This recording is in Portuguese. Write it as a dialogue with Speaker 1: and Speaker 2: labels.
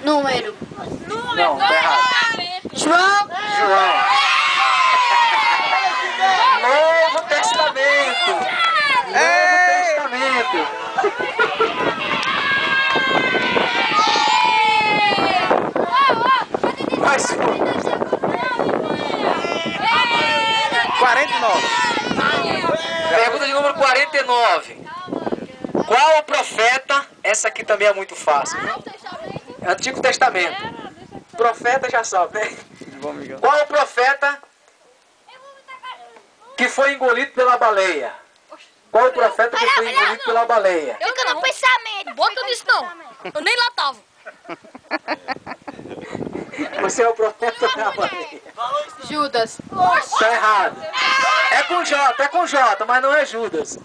Speaker 1: Número.
Speaker 2: Não, tá errado.
Speaker 1: João.
Speaker 2: João. Novo Testamento. Novo Testamento. Mais um.
Speaker 3: 49.
Speaker 2: Pergunta de número 49. Qual o profeta? Essa aqui também é muito fácil. Antigo Testamento. Profeta já sabe, né? Qual o profeta que foi engolido pela baleia? Qual o profeta que foi engolido pela baleia?
Speaker 1: Fica no pensamento.
Speaker 4: Bota nisso não. Eu nem lá tava.
Speaker 2: Você é o profeta da baleia.
Speaker 1: Judas.
Speaker 2: Tá errado. É com J, mas não é Judas.